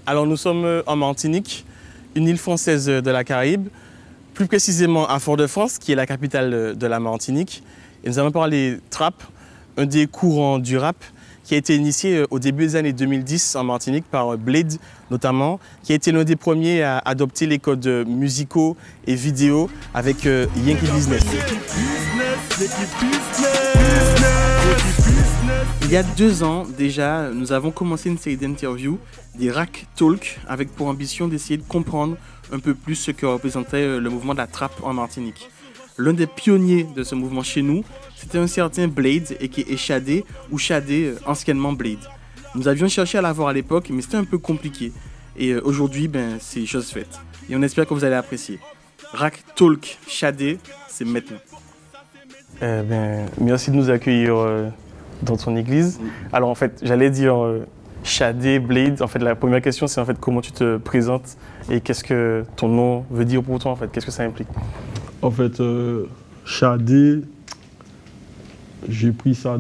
Alors nous sommes en Martinique, une île française de la Caraïbe, plus précisément à Fort-de-France, qui est la capitale de la Martinique. Et nous allons parler trap, un des courants du rap qui a été initié au début des années 2010 en Martinique par Blade notamment, qui a été l'un des premiers à adopter les codes musicaux et vidéo avec Yankee Business. Il y a 2 ans déjà, nous avons commencé une série d'interviews, des Rack Talk, avec pour ambition d'essayer de comprendre un peu plus ce que représentait le mouvement de la trappe en Martinique. L'un des pionniers de ce mouvement chez nous, c'était un certain Blade, et qui est Shadé, ou Shadé, anciennement Blade. Nous avions cherché à l'avoir à l'époque, mais c'était un peu compliqué. Et aujourd'hui, c'est chose faite. Et on espère que vous allez apprécier. Rack Talk Shadé, c'est maintenant. Merci de nous accueillir dans ton église. Alors en fait, j'allais dire Shadé, Blade. En fait, la première question, c'est en fait comment tu te présentes et qu'est-ce que ton nom veut dire pour toi en fait. Qu'est-ce que ça implique? En fait, Shadé, j'ai pris ça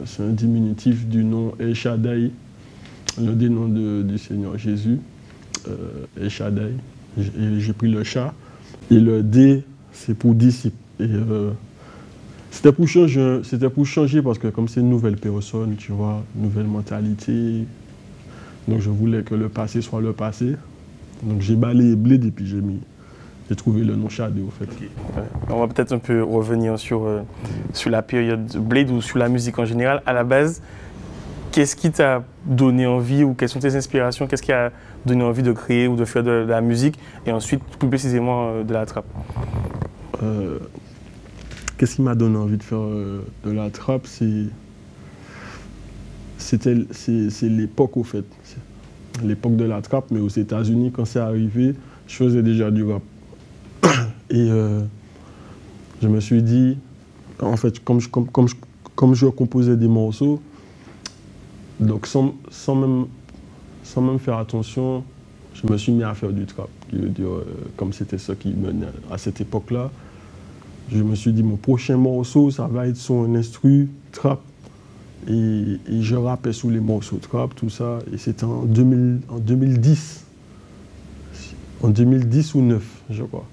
c'est un diminutif du nom El Shaddai, le dénom du Seigneur Jésus, El Shaddai. J'ai pris le chat et le D, c'est pour disciple. Et c'était pour changer parce que comme c'est une nouvelle personne, tu vois, nouvelle mentalité, donc je voulais que le passé soit le passé. Donc j'ai balayé Blade et puis j'ai trouvé le nom Shadé au fait. Okay. On va peut-être un peu revenir sur la période Blade ou sur la musique en général. À la base, qu'est-ce qui t'a donné envie ou quelles sont tes inspirations? Qu'est-ce qui a donné envie de créer ou de faire de la musique et ensuite plus précisément de la trappe? Qu'est-ce qui m'a donné envie de faire de la trappe? C'est l'époque au fait. L'époque de la trappe, mais aux États-Unis, quand c'est arrivé, je faisais déjà du rap. Et je me suis dit, en fait, comme je composais des morceaux, donc sans même faire attention, je me suis mis à faire du trap. Je veux dire, comme c'était ça qui menait à cette époque-là, je me suis dit, mon prochain morceau, ça va être sur un instru trap. Et je rappais sous les morceaux trap, tout ça. Et c'était en 2010. En 2010 ou 2009, je crois.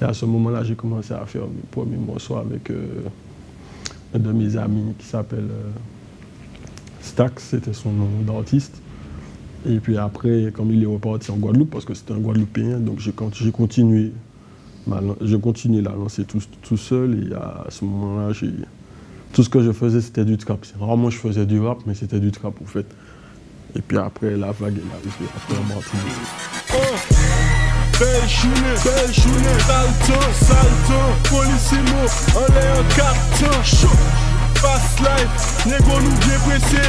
Et à ce moment-là, j'ai commencé à faire mes premiers morceaux avec un de mes amis qui s'appelle Stax, c'était son nom d'artiste. Et puis après, comme il est reparti en Guadeloupe, parce que c'était un Guadeloupéen, donc j'ai continué la lancer tout seul. Et à ce moment-là, tout ce que je faisais, c'était du trap. Rarement je faisais du rap, mais c'était du trap, en fait. Et puis après, la vague est arrivée, après en Martinique. Belle journée, salto, polissimo, on est en carton, chaud, fast life, négo nous bien pressé,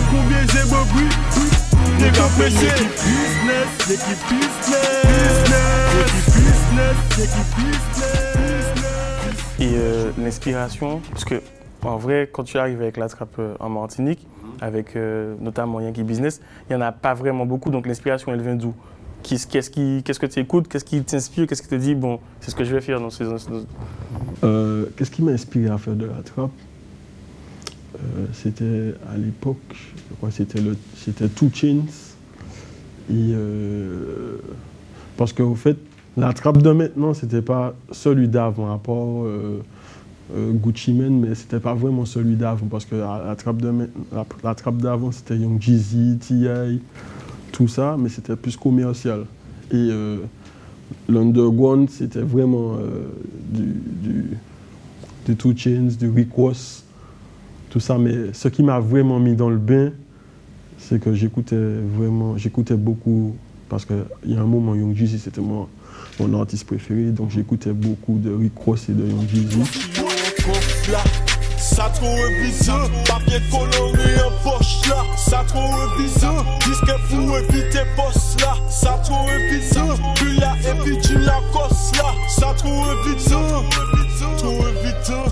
combien j'ai beau bruit, négo pressé, business. Et l'inspiration, parce que en vrai, quand tu arrives avec la trappe en Martinique, avec notamment Yankee Business, il n'y en a pas vraiment beaucoup, donc l'inspiration, elle vient d'où? Qu'est-ce que tu écoutes? Qu'est-ce qui t'inspire? Qu'est-ce qui te dit, bon, c'est ce que je vais faire dans ces... Qu'est-ce qui m'a inspiré à faire de la trappe? C'était à l'époque, je crois que c'était 2 Chainz. Et parce qu'au fait, la trappe de maintenant, c'était pas celui d'avant, à part Gucci Mane, mais c'était pas vraiment celui d'avant, parce que la trappe d'avant, c'était Young Jeezy, T.I., tout ça, mais c'était plus commercial. Et l'underground, c'était vraiment du 2 Chainz, du Rick Ross, tout ça. Mais ce qui m'a vraiment mis dans le bain, c'est que j'écoutais beaucoup, parce qu'il y a un moment, Young Jeezy, c'était mon artiste préféré, donc j'écoutais beaucoup de Rick Ross et de Young Jeezy. Ça trop revisant, papier coloré en poche là. Ça trop revisant, disque pour éviter poste là. Ça trop revisant, puis là et puis tu la cosse là. Ça trop revisant, trop revisant.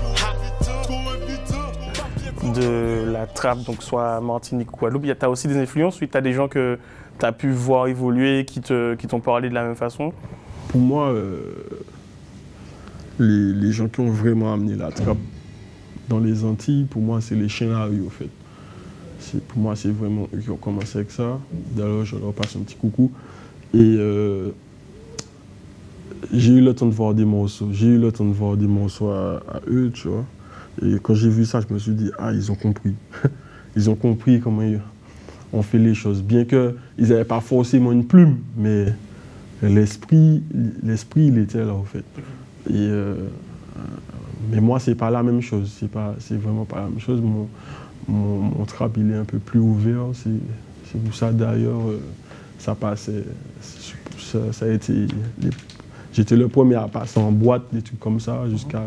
De la trappe, donc soit Martinique ou Guadeloupe, tu as aussi des influences, oui, tu as des gens que tu as pu voir évoluer, qui t'ont parlé de la même façon? Pour moi, les gens qui ont vraiment amené la trappe dans les Antilles, pour moi, c'est les Chiens Harry, au fait. Pour moi, c'est vraiment eux qui ont commencé avec ça. D'ailleurs, je leur passe un petit coucou. Et j'ai eu le temps de voir des morceaux. J'ai eu le temps de voir des morceaux à eux, tu vois. Et quand j'ai vu ça, je me suis dit, ah, ils ont compris. Ils ont compris comment on fait les choses. Bien qu'ils n'avaient pas forcément une plume, mais l'esprit, il était là, en fait. Et, mais moi, c'est pas la même chose. C'est vraiment pas la même chose. Mon trap, il est un peu plus ouvert. C'est pour ça, d'ailleurs, ça passait. Ça a été... J'étais le premier à passer en boîte, des trucs comme ça, jusqu'à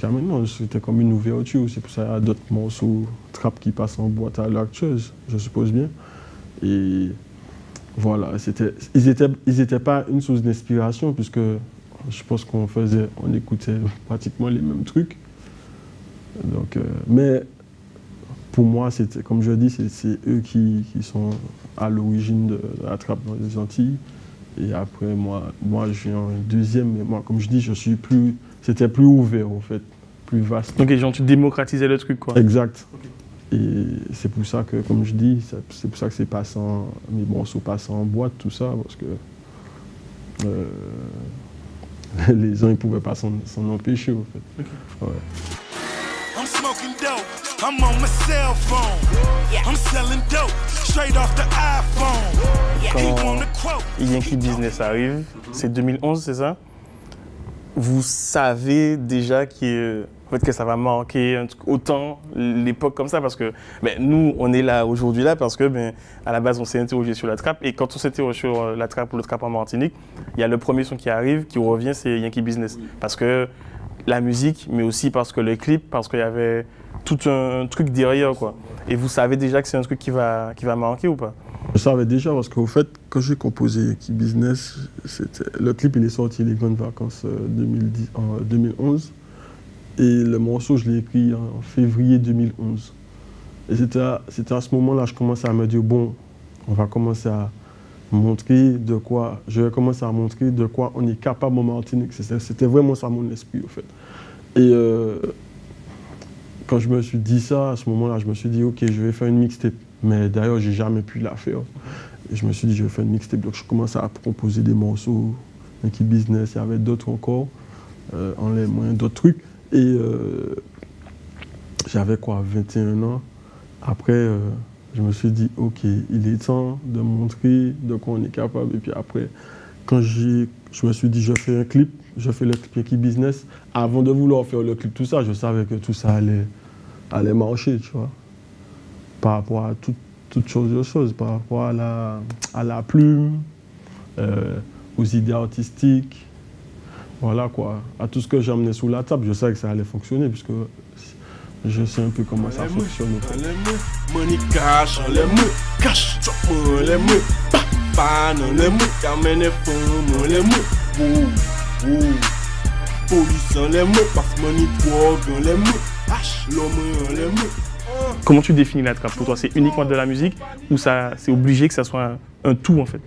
maintenant. C'était comme une ouverture. C'est pour ça qu'il y a d'autres morceaux trap qui passent en boîte à l'heure actuelle, je suppose bien. Et voilà, ils étaient pas une source d'inspiration, puisque je pense qu'on écoutait pratiquement les mêmes trucs. Donc, mais pour moi, comme je dis, c'est eux qui sont à l'origine de la trappe dans les Antilles. Et après, moi je viens en deuxième, mais moi, comme je dis, c'était plus ouvert, en fait, plus vaste. Donc, genre, tu démocratisais le truc, quoi. Exact. Okay. Et c'est pour ça que, comme je dis, c'est pour ça que mes morceaux passent en boîte, tout ça, parce que les gens, ils pouvaient pas s'en empêcher, en fait. Okay. Ouais. I'm smoking dope, I'm on my cell phone. I'm selling dope, straight off the iPhone. Quand Yankee Business arrive, c'est 2011, c'est ça? Vous savez déjà que ça va manquer un truc, autant l'époque comme ça, parce que nous, on est là aujourd'hui là parce que à la base, on s'est interrogé sur la trappe, et quand on s'est interrogé sur la trappe ou le trap en Martinique, il y a le premier son qui arrive, qui revient, c'est Yankee Business. Parce que la musique, mais aussi parce que le clip, parce qu'il y avait tout un truc derrière, quoi. Et vous savez déjà que c'est un truc qui va manquer ou pas? Je savais déjà, parce qu'au fait, quand j'ai composé Yankee Business, le clip il est sorti les grandes vacances en 2011. Et le morceau, je l'ai écrit en février 2011. Et c'était à ce moment-là que je commençais à me dire, bon, on va commencer à je vais commencer à montrer de quoi on est capable en Martinique. C'était vraiment ça mon esprit, au fait. Et quand je me suis dit ça, à ce moment-là, je me suis dit, ok, je vais faire une mixtape. Mais d'ailleurs, j'ai jamais pu la faire. Et je me suis dit, je vais faire une mixtape. Donc je commençais à composer des morceaux, Yankee Business, il y avait d'autres encore, en les moyens, d'autres trucs. Et j'avais 21 ans. Après, je me suis dit, ok, il est temps de montrer de quoi on est capable. Et puis après, quand je me suis dit, je fais un clip, je fais le clip Yankee Business. Avant de vouloir faire le clip, tout ça, je savais que tout ça allait marcher, tu vois. Par rapport à toutes choses, par rapport à la plume, aux idées artistiques, voilà quoi, à tout ce que j'amenais sous la table, je savais que ça allait fonctionner, puisque je sais un peu comment ça fonctionne. Money cash, les mots, cash, les mots, papa, les mots, Carmen et Femme, les mots, police, les mots, passe money, drogue, les mots, hache, l'homme, les mots. Comment tu définis la trappe pour toi? C'est uniquement de la musique ou c'est obligé que ça soit un tout, en fait?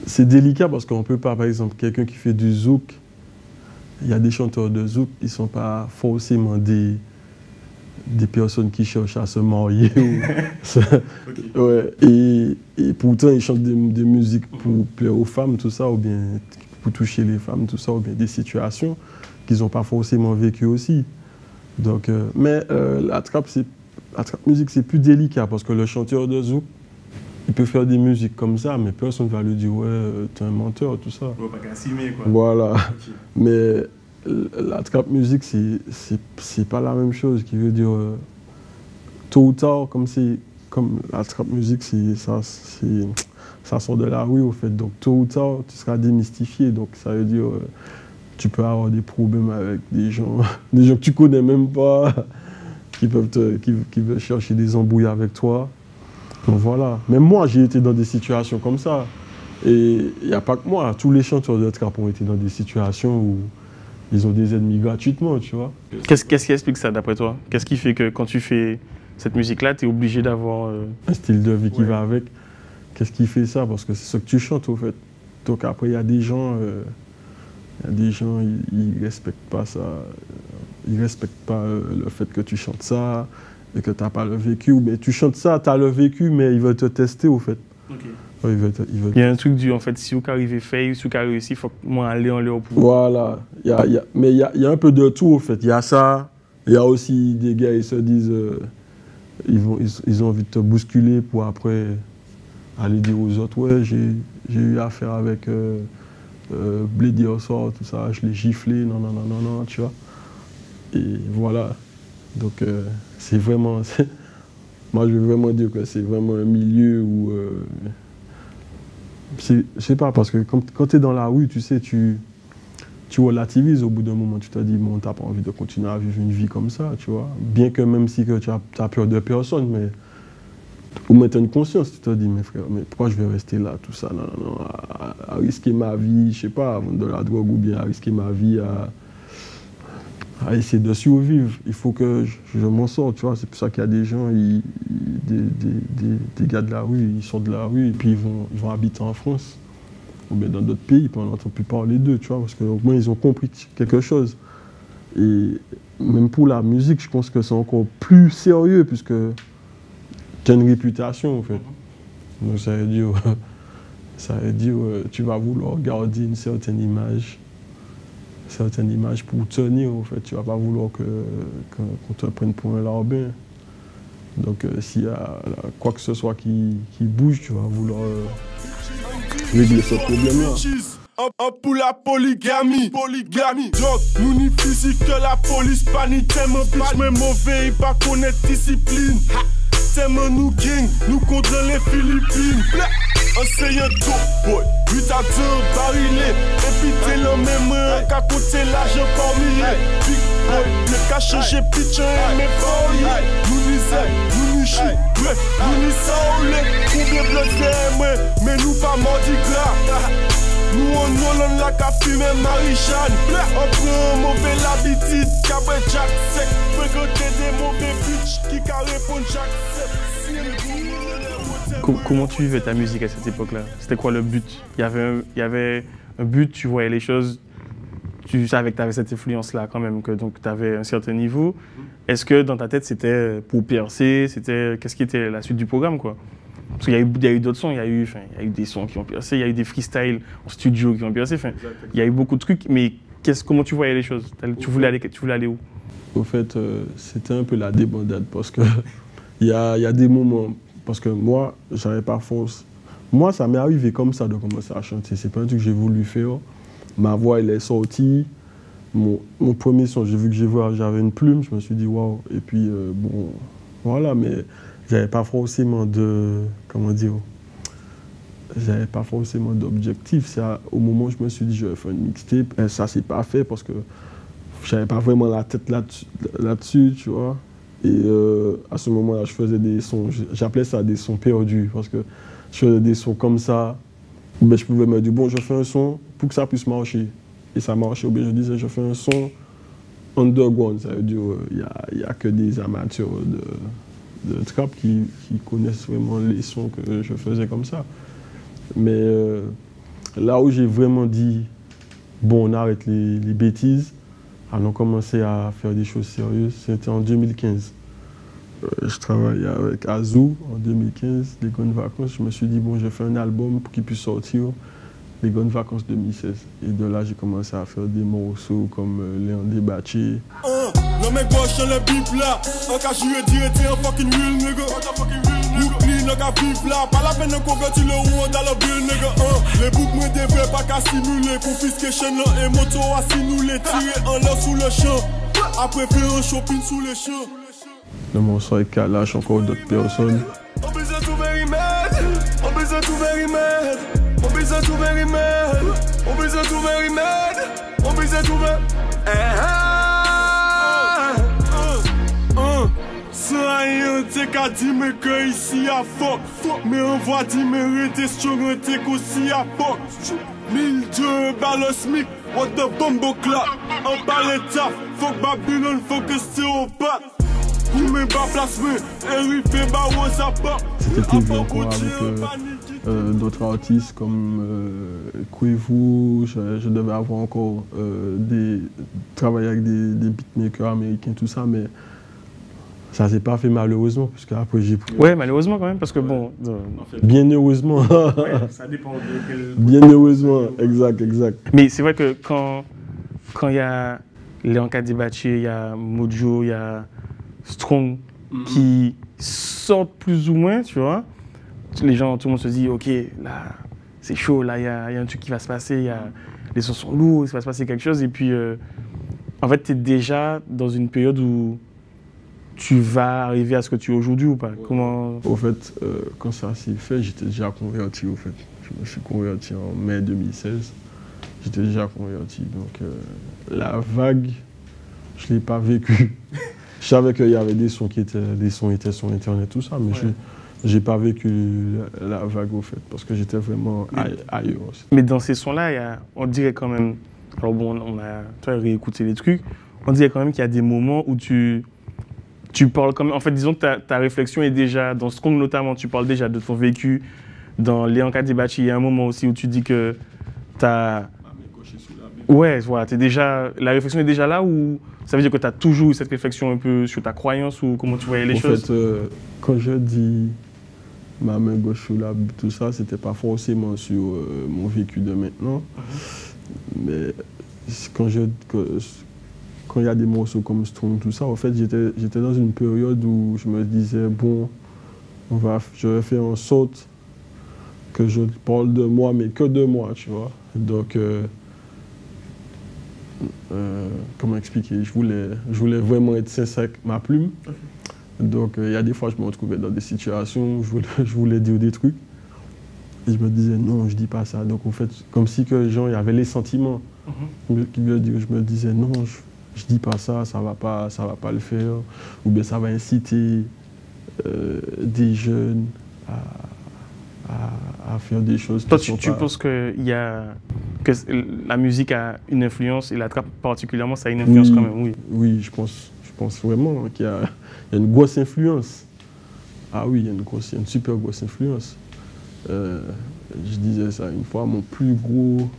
C'est délicat parce qu'on ne peut pas, par exemple, quelqu'un qui fait du zouk, il y a des chanteurs de zouk, ils ne sont pas forcément des personnes qui cherchent à se marier. Okay. Ouais, et pourtant, ils chantent des musiques pour plaire aux femmes, tout ça, ou bien pour toucher les femmes, tout ça, ou bien des situations qu'ils n'ont pas forcément vécues aussi. Donc, mais la trappe musique, c'est plus délicat parce que le chanteur de zouk, il peut faire des musiques comme ça, mais personne ne va lui dire, ouais, t'es un menteur, tout ça. Pas qu'à s'aimer, quoi. Voilà. Okay. Mais la trappe musique, c'est pas la même chose. Qui veut dire, tôt ou tard, comme la trappe musique, ça sort de la rue, au fait. Donc, tôt ou tard, tu seras démystifié. Donc, ça veut dire, tu peux avoir des problèmes avec des gens que tu connais même pas, qui veulent chercher des embrouilles avec toi. Donc voilà. Même moi, j'ai été dans des situations comme ça. Et il n'y a pas que moi. Tous les chanteurs de trap ont été dans des situations où ils ont des ennemis gratuitement, tu vois. Qu'est-ce qui explique ça, d'après toi? Qu'est-ce qui fait que quand tu fais cette musique-là, tu es obligé d'avoir... un style de vie qui va avec. Qu'est-ce qui fait ça? Parce que c'est ce que tu chantes, au fait. Donc après, il y a des gens... ils ne respectent pas ça. Ils ne respectent pas le fait que tu chantes ça. et que tu n'as pas le vécu, mais tu chantes ça, tu as le vécu, mais ils veulent te tester au fait. Okay. Ouais, il y a un truc du, en fait, si vous arrivez fait, si vous réussi, il faut que moi aller en l'air pour. Voilà, mais il y a un peu de tout au fait. Il y a ça, il y a aussi des gars, ils se disent, ils ont envie de te bousculer pour après aller dire aux autres, ouais, j'ai eu affaire avec Bledy Ossor, tout ça, je l'ai giflé, non, tu vois. Et voilà, donc c'est vraiment, moi je veux vraiment dire que c'est vraiment un milieu où, je sais pas, parce que quand tu es dans la rue, tu sais, tu relativises au bout d'un moment, tu te dis, bon, t'as pas envie de continuer à vivre une vie comme ça, tu vois. Bien que même si que tu as peur de personne, mais ou mettre une conscience, tu te dis, mais frère, mais pourquoi je vais rester là, tout ça, non, à risquer ma vie, je sais pas, à vendre de la drogue ou bien à risquer ma vie, à essayer de survivre. Il faut que je m'en sorte, tu vois. C'est pour ça qu'il y a des gens, des gars de la rue, ils sortent de la rue et puis ils vont habiter en France ou bien dans d'autres pays, puis on n'entend plus parler d'eux, tu vois, parce qu'au moins ils ont compris quelque chose. Et même pour la musique, je pense que c'est encore plus sérieux puisque tu as une réputation, en fait. Donc ça veut dire, tu vas vouloir garder une certaine image pour tenir, en fait. Tu vas pas vouloir qu'on te prenne pour un larbin. Donc s'il y a quoi que ce soit qui bouge, tu vas vouloir régler ce problème-là. Un pour la polygamie, donc nous ni physique que la police pas ni thème, bitch mais mauvais, pas connaître discipline. Thème nous gang, nous contre les Philippines. Enseignant tout, boy, 8 à 2 barilé, et puis t'es le même, qu'à côté l'argent parmi les big boy, le cas changer pitch, mais pas nous ni zè, nous ni chou, bref, nous ni saoulé, combien de blood mais nous pas mardi gras. Nous on Hollande la qu'a fumé Marie-Jeanne. On prend un mauvais l'habitude, cabret Jack sec. Fréquenter des mauvais bitch qui qu'a répondu Jack sec. Comment tu vivais ta musique à cette époque-là? C'était quoi le but? Il y avait un but, tu voyais les choses, tu savais que tu avais cette influence-là quand même, que donc tu avais un certain niveau. Est-ce que dans ta tête c'était pour percer? Qu'est-ce qui était la suite du programme, quoi? Parce qu'il y a eu d'autres sons, il y a eu des sons qui ont percé, il y a eu des freestyles en studio qui ont percé, il y a eu beaucoup de trucs, mais comment tu voyais les choses? Tu voulais aller où? Au fait, c'était un peu la débandade, parce que il y a des moments, parce que moi, j'avais pas force. Moi, ça m'est arrivé comme ça de commencer à chanter, c'est pas un truc que j'ai voulu faire. Ma voix, elle est sortie. Mon premier son, j'ai vu que j'avais une plume, je me suis dit waouh, et puis bon, voilà, mais j'avais pas forcément j'avais pas forcément d'objectif. C'est au moment où je me suis dit je vais faire une mixtape, et ça s'est pas fait parce que j'avais pas vraiment la tête là-dessus, tu vois. Et à ce moment-là, je faisais des sons, j'appelais ça des sons perdus parce que je faisais des sons comme ça, où ben, je pouvais me dire bon, je fais un son pour que ça puisse marcher. Et ça marchait, ou bien je disais je fais un son underground, ça veut dire il y a que des amateurs de trap qui connaissent vraiment les sons que je faisais comme ça. Mais là où j'ai vraiment dit, bon, on arrête les bêtises, allons commencer à faire des choses sérieuses, c'était en 2015. Je travaillais avec Azou en 2015, les Grandes Vacances. Je me suis dit, bon, je fais un album pour qu'il puisse sortir, les Grandes Vacances 2016. Et de là, j'ai commencé à faire des morceaux comme Léon Débatché. Non mais gauche dans le bip là, en cas joué dire t'es un fucking real nigga. Brooklyn, on ka vivre là, pas la peine de convertir le roi dans le bill nigga. Les boucs me devraient pas qu'à simuler, confiscation là et moto à simuler, tirer en l'air sous le champ, après faire un shopping sous les champs. Le morceau avec Kalash, encore d'autres personnes. On besoin tout very mad, on besoin tout very mad, on besoin tout very mad, on besoin tout very mad, on besoin tout very T'es qu'à dire mais que ici à fuck, mais on va dire mais rete strong, t'es qu'aussi à fuck. 1002 balles smic, what the bombo clap, en bas l'état, fuck Babylone, fuck que c'est au bat. Pour mes bas placements, RIP bas aux apports. C'était prévu encore avec d'autres artistes comme Quavo, je devais avoir encore travailler avec des beatmakers américains, tout ça, mais Ça s'est pas fait malheureusement, parce qu'après j'ai pris... Ouais, malheureusement quand même, parce que bon... En fait, bien heureusement. Ouais, ça dépend de quel... Bien heureusement, exact. Mais c'est vrai que quand il y a Léon Kadibachi, il y a Mojo, il y a Strong qui sortent plus ou moins, tu vois, les gens, tout le monde se dit, ok, là, c'est chaud, là, il y a un truc qui va se passer, les sons sont lourds, il va se passer quelque chose, et puis, en fait, tu es déjà dans une période où tu vas arriver à ce que tu es aujourd'hui ou pas? Comment... Au fait, quand ça s'est fait, j'étais déjà converti, au fait. Je me suis converti en mai 2016. J'étais déjà converti, donc la vague, je ne l'ai pas vécue. Je savais qu'il y avait des sons qui étaient sur Internet, tout ça, mais je n'ai pas vécu la vague, au fait, parce que j'étais vraiment ailleurs aussi. Mais dans ces sons-là, on dirait quand même... Alors bon, on a réécouté les trucs. On dirait quand même qu'il y a des moments où tu parles quand même... En fait, disons que ta réflexion est déjà... Dans Strong notamment, tu parles déjà de ton vécu. Dans Léon Kadibachi, il y a un moment aussi où tu dis que tu as... Ouais, voilà, la réflexion est déjà là, ou ça veut dire que tu as toujours eu cette réflexion un peu sur ta croyance ou comment tu voyais les choses? En fait, quand je dis ma main gauche sur la Bible, tout ça, c'était pas forcément sur mon vécu de maintenant. Mais quand il y a des morceaux comme Strong, tout ça, en fait, j'étais dans une période où je me disais, bon, je vais faire en sorte que je parle de moi, mais que de moi, tu vois. Donc, comment expliquer, je voulais vraiment être sincère avec ma plume. Donc, il y a des fois, je me retrouvais dans des situations où je voulais dire des trucs. Et je me disais, non, je dis pas ça. Donc, en fait, comme si que, genre, il y avait les sentiments qui me disaient, je me disais, non, je dis pas ça, ça va pas le faire. Ou bien ça va inciter des jeunes à faire des choses. Toi, tu penses que la musique a une influence, et la trappe particulièrement, ça a une influence quand même? Oui, je pense vraiment qu'il y a une grosse influence. Ah oui, il y a une super grosse influence. Je disais ça une fois, mon plus gros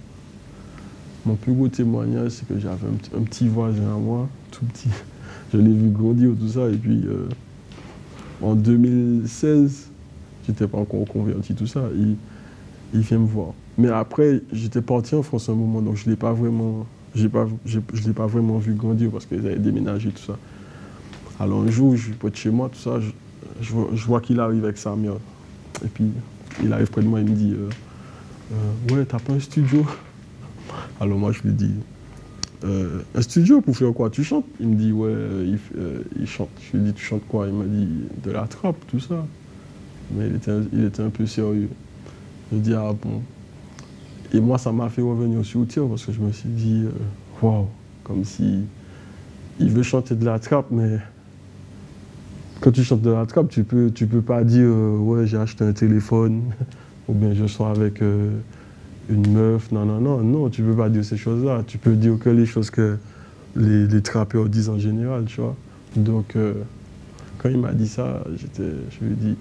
témoignage, c'est que j'avais un petit voisin à moi, tout petit. Je l'ai vu grandir, tout ça, et puis en 2016, j'étais pas encore converti, tout ça, il vient me voir. Mais après, j'étais parti en France un moment, donc je l'ai pas vraiment vu grandir parce qu'ils avaient déménagé, tout ça. Alors un jour, je suis près de chez moi, tout ça, je vois qu'il arrive avec sa mère. Et puis, il arrive près de moi, il me dit ouais, t'as pas un studio? Alors moi, je lui dis un studio pour faire quoi? Tu chantes? Il me dit ouais, il chante. Je lui dis tu chantes quoi? Il m'a dit de la trappe, tout ça. Mais il était un peu sérieux. Je dis ah bon. Et moi, ça m'a fait revenir sur le tir parce que je me suis dit waouh, comme si il veut chanter de la trappe, mais quand tu chantes de la trappe, tu peux pas dire ouais, j'ai acheté un téléphone ou bien je sors avec une meuf. Non, tu peux pas dire ces choses-là. Tu peux dire que les choses que les trappeurs disent en général, tu vois. Donc, quand il m'a dit ça, je lui ai dit,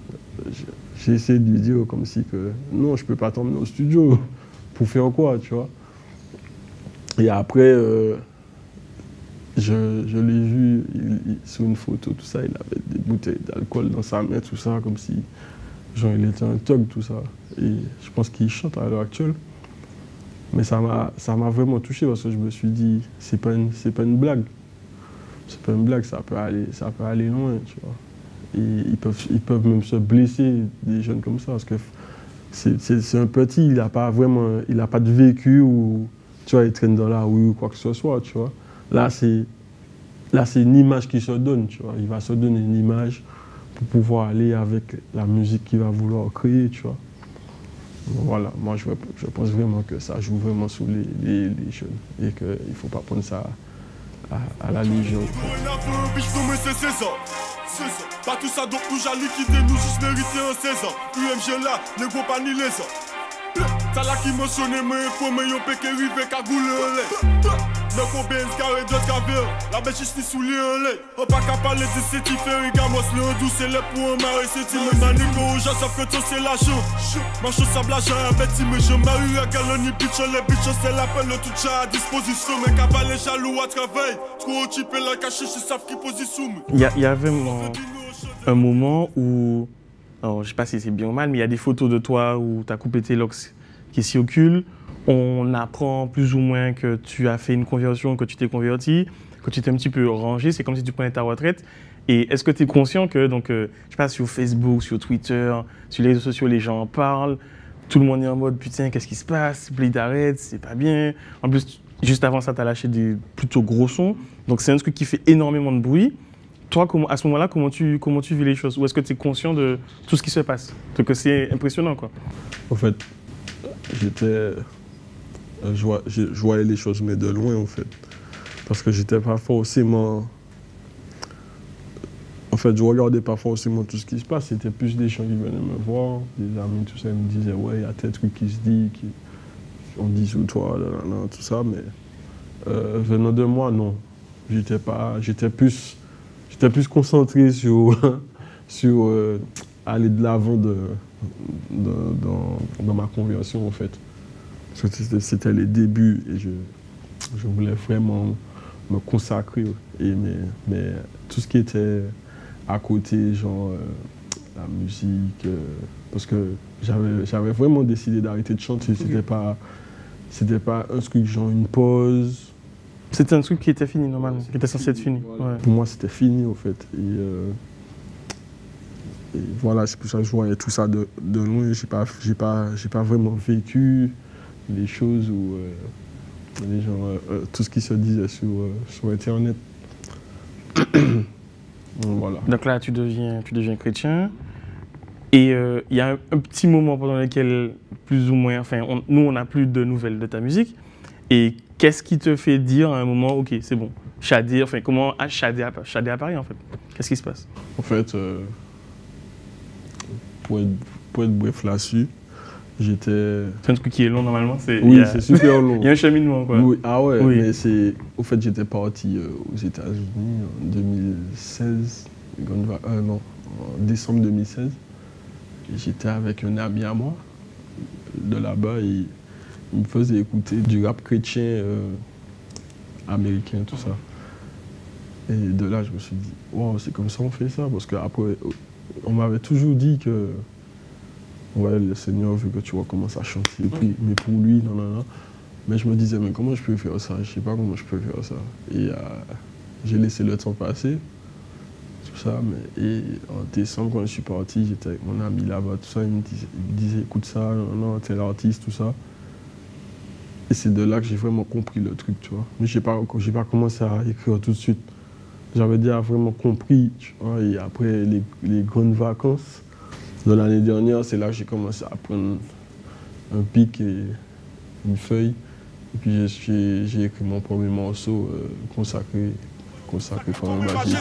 j'ai essayé de lui dire comme si que non, je peux pas t'emmener au studio. Pour faire quoi, tu vois. Et après, je l'ai vu sur une photo, tout ça, il avait des bouteilles d'alcool dans sa main, tout ça, comme si genre, il était un thug, tout ça. Et je pense qu'il chante à l'heure actuelle. Mais ça m'a vraiment touché parce que je me suis dit, c'est pas une blague. C'est pas une blague, ça peut aller loin, tu vois. Et ils peuvent même se blesser, des jeunes comme ça, parce que c'est un petit, il n'a pas de vécu ou tu vois, il traîne dans la rue ou quoi que ce soit, tu vois. Là, c'est une image qu'il se donne, tu vois. Il va se donner une image pour pouvoir aller avec la musique qu'il va vouloir créer, tu vois. Donc, voilà, moi je pense vraiment que ça joue vraiment sur les jeunes et qu'il ne faut pas prendre ça à la légère. Pas tout ça donc nous j'ai liquidé, nous juste mérité en 16 ans. UMG là, ne go pas ni les ans. T'as là qui mentionne mais faut me yon péké rive cagoule en l'air. Le combien de carré de cavire, la bêche ni sous les lait. On pas qu'à parler de ce qui fait rigamos, le doux c'est le pour un mari, c'est tu me manico, je sais que toi c'est l'argent. Manche au sable, l'argent un bêti, mais je marie à galoni, bitch, les bitch, c'est l'appel, tout ça à disposition. Mais cavalier jaloux à travail, trop type la caché, je sais qui position. Il y avait un moment où, alors, je sais pas si c'est bien ou mal, mais il y a des photos de toi où tu as coupé tes locks qui circulent. On apprend plus ou moins que tu as fait une conversion, que tu t'es converti, que tu t'es un petit peu rangé. C'est comme si tu prenais ta retraite. Et est-ce que tu es conscient que, donc, je sais pas, sur Facebook, sur Twitter, sur les réseaux sociaux, les gens en parlent, tout le monde est en mode putain, qu'est-ce qui se passe? Blade arrête, c'est pas bien. En plus, juste avant ça, tu as lâché des plutôt gros sons. Donc, c'est un truc qui fait énormément de bruit. Toi, à ce moment-là, comment tu vis les choses? Ou est-ce que tu es conscient de tout ce qui se passe? Donc, c'est impressionnant, quoi. En fait, je voyais les choses, mais de loin, en fait. Parce que j'étais pas forcément... En fait, je regardais pas forcément tout ce qui se passe. C'était plus des gens qui venaient me voir, des amis, tout ça. Ils me disaient, ouais, il y a tel truc qui se dit, on dit sous toi, tout ça. Mais venant de moi, non. J'étais plus concentré sur aller de l'avant dans ma conversion, en fait. Parce que c'était les débuts et je voulais vraiment me consacrer. Mais tout ce qui était à côté, genre la musique, parce que j'avais vraiment décidé d'arrêter de chanter. C'était pas un truc genre une pause. C'était un truc qui était fini normalement, qui était censé être fini. Voilà. Ouais. Pour moi, c'était fini, en fait. Et voilà, c'est pour ça que je voyais tout ça de loin. J'ai pas vraiment vécu les choses où les gens, tout ce qui se disait sur Internet. Voilà. Donc là, tu deviens chrétien. Et il y a un petit moment pendant lequel, plus ou moins, enfin, nous, on n'a plus de nouvelles de ta musique. Et qu'est-ce qui te fait dire à un moment, ok, c'est bon, Shadé, enfin, comment Shadé à Paris, en fait? Qu'est-ce qui se passe? En fait, pour être bref là-dessus, j'étais... C'est un truc qui est long, normalement. Oui, c'est super long. Il y a un cheminement, quoi. Oui, ah ouais, oui. Mais c'est... Au fait, j'étais parti aux États-Unis en 2016, en décembre 2016. Et j'étais avec un ami à moi de là-bas et il me faisait écouter du rap chrétien américain, tout ça. Et de là, je me suis dit, wow, c'est comme ça on fait ça. Parce qu'après, on m'avait toujours dit que ouais, le Seigneur veut que tu recommences à chanter. Mais pour lui, non. Mais je me disais, mais comment je peux faire ça? Je sais pas comment je peux faire ça. Et j'ai laissé le temps passer. Tout ça. Et en décembre, quand je suis parti, j'étais avec mon ami là-bas, tout ça. Il me disait, écoute ça, non, t'es l'artiste, tout ça. Et c'est de là que j'ai vraiment compris le truc, tu vois. Mais j'ai pas commencé à écrire tout de suite. J'avais déjà vraiment compris, tu vois. Et après les grandes vacances de l'année dernière, c'est là que j'ai commencé à prendre un pic et une feuille. Et puis j'ai écrit mon premier morceau consacré comme un bâché.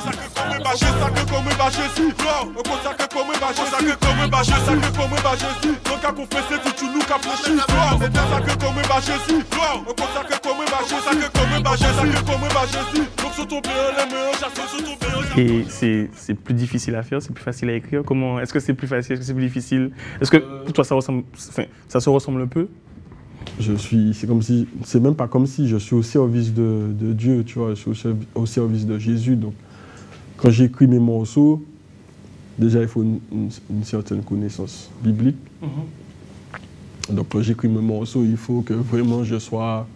Et c'est plus difficile à faire, c'est plus facile à écrire. Comment, est-ce que c'est plus facile, est-ce que c'est plus difficile? Est-ce que pour toi ça se ressemble un peu? C'est même pas comme si je suis au service de Dieu, tu vois, je suis au service de Jésus. Donc, quand j'écris mes morceaux, déjà il faut une certaine connaissance biblique. Donc, quand j'écris mes morceaux, il faut que vraiment je sois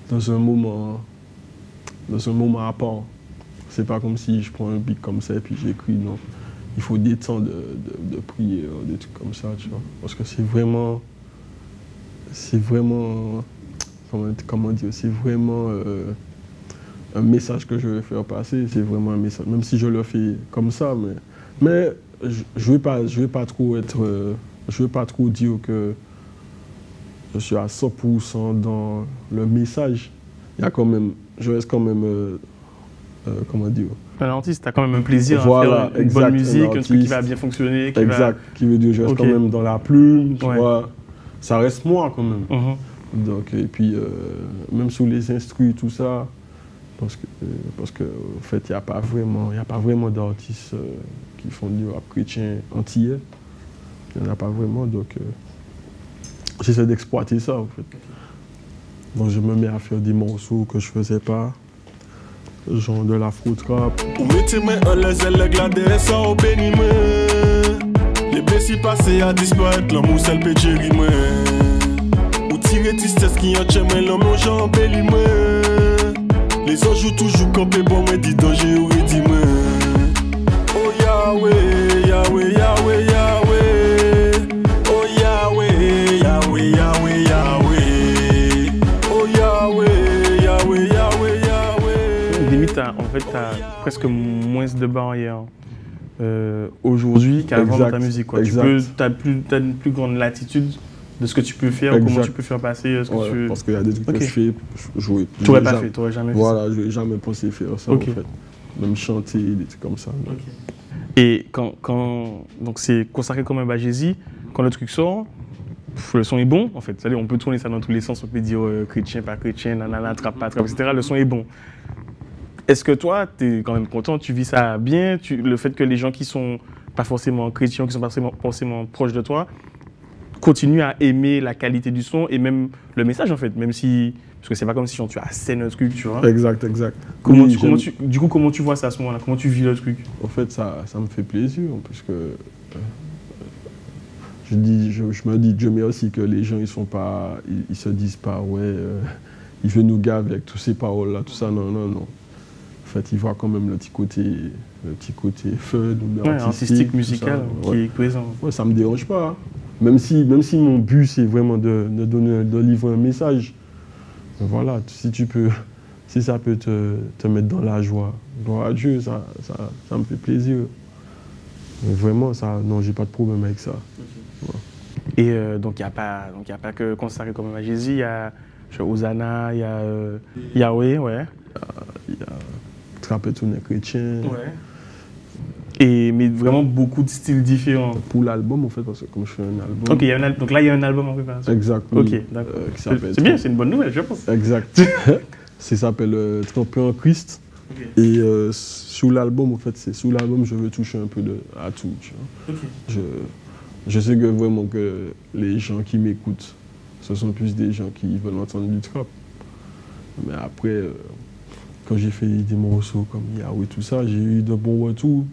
dans un moment à part. C'est pas comme si je prends un beat comme ça et puis j'écris, non. Il faut des temps de prière, des trucs comme ça, tu vois. Parce que c'est vraiment, comment dire, c'est vraiment un message que je veux faire passer. C'est vraiment un message, même si je le fais comme ça, mais je veux pas trop dire que je suis à 100% dans le message. Il y a quand même, je reste quand même, comment dire. Un artiste, tu as quand même un plaisir voilà, à faire une bonne musique, un truc qui va bien fonctionner. Qui veut dire que je reste quand même dans la plume, tu vois. Ça reste moi quand même. Donc, et puis, même sous les instrus, tout ça, parce que en fait, il n'y a pas vraiment d'artistes qui font du rap chrétien antillais. Il n'y en a pas vraiment, donc j'essaie d'exploiter ça, en fait. Donc, je me mets à faire des morceaux que je ne faisais pas, genre de l'afro-trap. Ou mettez-moi en les ailes glades, ça au béni-moi. Les blessés passés à disparaître, l'amour seul peut gérer moi. Ou tirer tristesse qui en tient moi, l'homme j'en embellit moi. Les autres jouent toujours campé, bon moi dit danger ou dit moi. Oh Yahweh, Yahweh, Yahweh, Yahweh. Oh Yahweh, Yahweh, Yahweh, Yahweh. Oh Yahweh, Yahweh, Yahweh, Yahweh. Limite, en fait, tu as presque moins de barrières aujourd'hui qu'avant dans ta musique. Quoi. Tu as une plus grande latitude de ce que tu peux faire, comment tu peux faire passer ce que tu veux. Parce qu'il y a des trucs que je fais, jouer. Tu n'aurais pas fait, tu n'aurais jamais fait ça. Voilà, je n'ai jamais pensé faire ça en fait. Même chanter, des trucs comme ça. Et donc c'est consacré comme un Bajési, quand le truc sort, le son est bon en fait. C'est-à-dire on peut tourner ça dans tous les sens, on peut dire chrétien, pas chrétien, nanana, trap, pas trap, etc. Le son est bon. Est-ce que toi, tu es quand même content, tu vis ça bien, le fait que les gens qui sont pas forcément chrétiens, qui sont pas forcément proches de toi, continuent à aimer la qualité du son et même le message en fait, même si, parce que c'est pas comme si tu as scène un truc, tu vois. Exact. Du coup, comment tu vois ça à ce moment-là? Comment tu vis le truc? En fait, ça me fait plaisir, puisque je me dis, Dieu merci que les gens, ils se disent pas, ouais, il veut nous gaver avec toutes ces paroles-là, tout ça, non. En fait, ils voient quand même le petit côté fun, artistique, musical, qui est présent. Ouais, ça me dérange pas. Hein. Même si mon but, c'est vraiment de livrer un message. Mais voilà, si ça peut te mettre dans la joie, gloire à Dieu, ça me fait plaisir. Mais vraiment, non, j'ai pas de problème avec ça. Okay. Ouais. Et donc, il n'y a pas que consacré comme un Jésus, il y a Hosanna, il y a Yahweh, ouais. Il y a Trapetoune chrétien. Ouais. Mais vraiment beaucoup de styles différents. Pour l'album, en fait, parce que comme je fais un album. Ok, donc là, il y a un album en préparation. Exact. Ok, d'accord. C'est bien, c'est une bonne nouvelle, je pense. Exact. Ça s'appelle Trempé en Christ. Okay. Et sous l'album, en fait, je veux toucher un peu à tout. Tu vois. Okay. Je sais que vraiment que les gens qui m'écoutent, ce sont plus des gens qui veulent entendre du trap. Mais après, quand j'ai fait des morceaux comme Yahweh, tout ça, j'ai eu de bons retours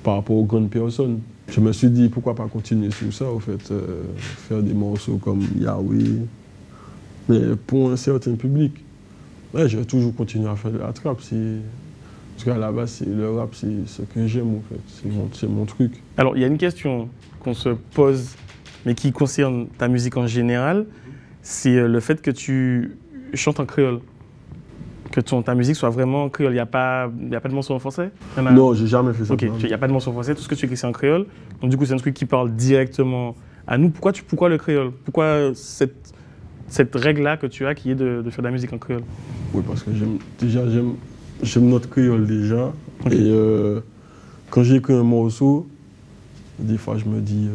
par rapport aux grandes personnes. Je me suis dit, pourquoi pas continuer sur ça, en fait, faire des morceaux comme Yahweh. Mais pour un certain public, ouais, je vais toujours continuer à faire de la trap. Parce qu'à la base, le rap, c'est ce que j'aime, en fait. C'est mon truc. Alors, il y a une question qu'on se pose, mais qui concerne ta musique en général, c'est le fait que tu chantes en créole. Que ta musique soit vraiment en créole. Il n'y a pas de morceau en français? Non, j'ai jamais fait ça. Ok, il n'y a pas de morceau en français. Tout ce que tu écris, c'est en créole. Donc, du coup, c'est un truc qui parle directement à nous. Pourquoi le créole? Pourquoi cette règle-là que tu as qui est de faire de la musique en créole? Oui, parce que j'aime notre créole déjà. Okay. Et quand j'écris un morceau, des fois, je me dis,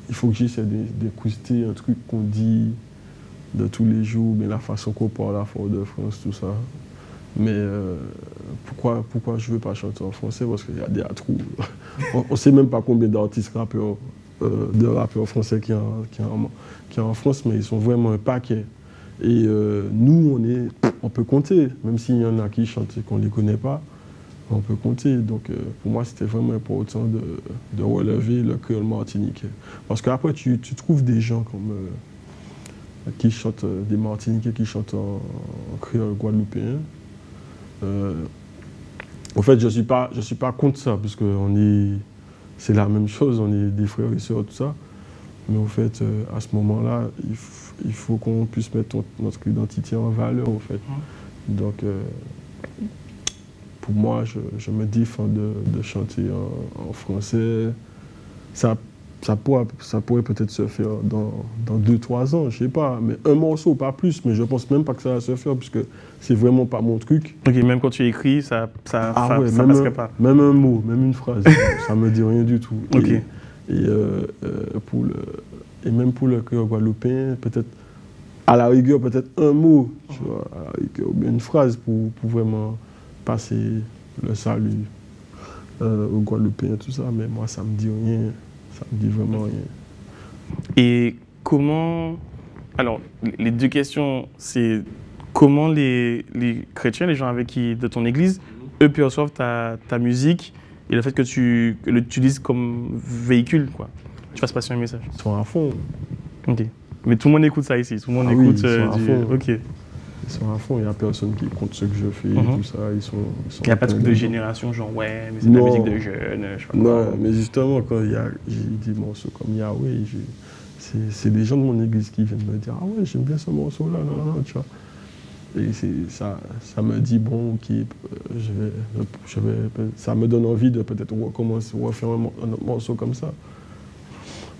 il faut que j'essaie d'écouter un truc qu'on dit de tous les jours, mais la façon qu'on parle à Fort-de-France, tout ça. Mais pourquoi je ne veux pas chanter en français? Parce qu'il y a des trous. On ne sait même pas combien d'artistes rappeurs, de rappeurs français qu'il y a en France, mais ils sont vraiment un paquet. Et nous, on peut compter, même s'il y en a qui chantent et qu'on ne les connaît pas, on peut compter. Donc pour moi, c'était vraiment important de relever le créole martiniquais. Parce qu'après, tu trouves des gens comme... qui chantent, des Martiniquais qui chantent en créole guadeloupéen. En fait, je suis pas contre ça, parce que c'est la même chose, on est des frères et sœurs, tout ça. Mais en fait, à ce moment-là, il faut qu'on puisse mettre notre identité en valeur, en fait. Donc, pour moi, je me défends de chanter en français. Ça pourrait peut-être se faire dans 2-3 ans, je sais pas, mais un morceau, pas plus, mais je pense même pas que ça va se faire, puisque c'est vraiment pas mon truc. Ok, même quand tu écris, ça passerait pas. Même un mot, même une phrase, ça me dit rien du tout. Okay. Et Et même pour le créole guadeloupéen, peut-être, à la rigueur, peut-être un mot, tu vois, à la rigueur, ou bien une phrase pour vraiment passer le salut aux Guadeloupéens, tout ça. Mais moi, ça me dit rien, ça me dit vraiment rien. Et comment... Alors, les deux questions, c'est comment les chrétiens, les gens avec qui, de ton église, eux perçoivent ta musique et le fait que tu l'utilises comme véhicule, quoi. Tu fasses passer un message. Ils sont à fond. Ok. Mais tout le monde écoute ça ici, tout le monde écoute. Oui, ils sont à fond. Ok. Ils sont à fond, il n'y a personne qui compte ce que je fais, tout ça. Il n'y a pas de truc de génération, genre ouais, mais c'est de la musique de jeunes, je sais pas quoi. Non, mais justement, quand j'ai des morceaux comme Yahweh, c'est des gens de mon église qui viennent me dire « Ah ouais, j'aime bien ce morceau-là, non, tu vois. » Et ça me dit, bon, ok, ça me donne envie de peut-être recommencer, refaire un morceau comme ça.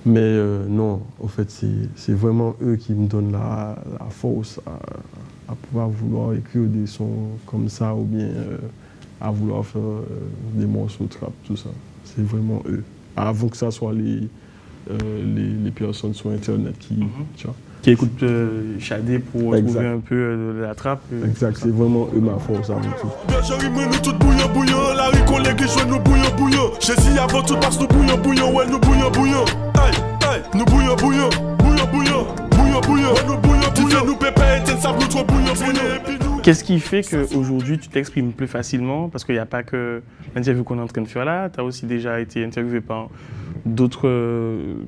Mais non, en fait, c'est vraiment eux qui me donnent la force à pouvoir vouloir écrire des sons comme ça ou bien à vouloir faire des morceaux trap, tout ça. C'est vraiment eux. Avant que ça soit les personnes sur Internet qui écoutent Shadé pour trouver un peu la trappe. Exact, c'est vraiment eux ma force avant tout. Bergerie, nous toutes bouillant, la rue qu'on l'église, nous bouillant. Jésus avant tout parce que nous bouillant, ouais, nous bouillant. Aïe, nous bouillant, nous pépé, t'es ça, nous trop bouillant. Qu'est-ce qui fait qu'aujourd'hui tu t'exprimes plus facilement? Parce qu'il n'y a pas que l'interview qu'on est en train de faire là, tu as aussi déjà été interviewé par d'autres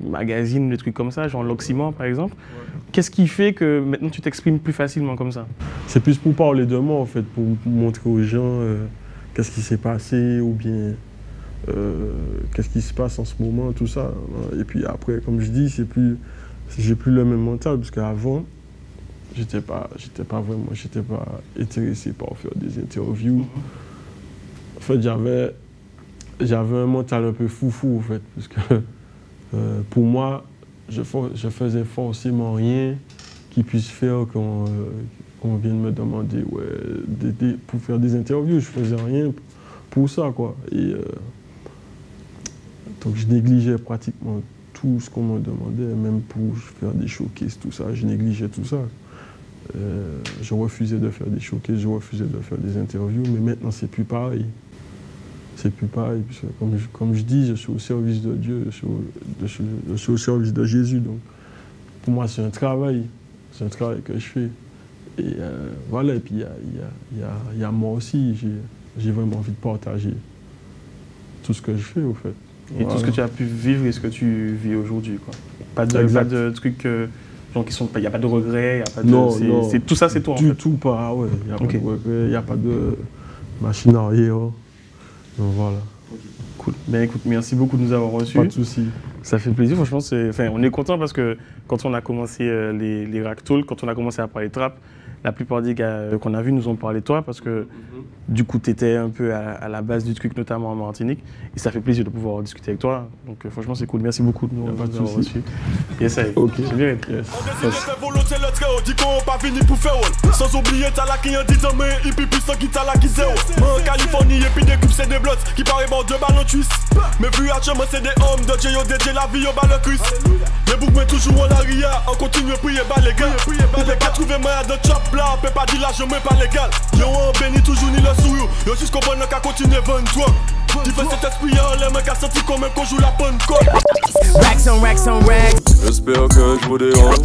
magazines, des trucs comme ça, genre l'Oxymore par exemple. Ouais. Qu'est-ce qui fait que maintenant tu t'exprimes plus facilement comme ça? C'est plus pour parler de moi en fait, pour montrer aux gens qu'est-ce qui s'est passé ou bien qu'est-ce qui se passe en ce moment, tout ça. Et puis après, comme je dis, j'ai plus le même mental parce qu'avant, j'étais pas intéressé par faire des interviews. En fait, j'avais un mental un peu foufou, en fait, parce que pour moi, je faisais forcément rien qui puisse faire qu'on vienne me demander pour faire des interviews. Je faisais rien pour ça, quoi. Et donc, je négligeais pratiquement tout ce qu'on me demandait, même pour faire des showcases, tout ça. Je négligeais tout ça. Je refusais de faire des showcases, je refusais de faire des interviews, mais maintenant, c'est plus pareil. C'est plus pareil, parce que comme je dis, je suis au service de Dieu, je suis au service de Jésus. Donc, pour moi, c'est un travail que je fais. Et voilà, et puis il y a moi aussi, j'ai vraiment envie de partager tout ce que je fais, au fait. Et tout ce que tu as pu vivre et ce que tu vis aujourd'hui, quoi. Pas de trucs... Donc il n'y a pas de regrets, il n'y a pas de... Non, tout ça, c'est toi, en fait. Du tout pas, ouais. Il n'y a pas de regrets, il n'y a pas de machine arrière. Donc voilà. Cool. Ben écoute, merci beaucoup de nous avoir reçus. Pas de souci. Ça fait plaisir, franchement. On est content parce que quand on a commencé les Rack Talk, quand on a commencé à parler de trap, la plupart des gars qu'on a vus nous ont parlé de toi parce que du coup, tu étais un peu à la base du truc, notamment en Martinique. Et ça fait plaisir de pouvoir discuter avec toi. Donc franchement, c'est cool. Merci beaucoup de nous avoir reçus. Yes, ok. C'est bien. Yes. Sans oublier, t'as la qui en dit mais et puis puissant qui t'a la qui zéro. Moi en Californie, et puis des coupes, c'est des blots qui paraît bon de ballon twist. Mais vu à chemin, c'est des hommes de Dieu, dédié la vie au bal le Christ. Les boucs, mais toujours en l'arrière, on continue à prier, bah les gars. Ou bien qu'à trouver moyen de chop là, peut pas dire là, je mets pas légal. Yo, on bénit toujours ni le souillou, yo, jusqu'au bon, qu'à continuer 23. Tu fais cet esprit en l'air, mais qu'à sentir quand même qu'on joue la bonne code. Racks on racks on racks. J'espère que je vous dérange.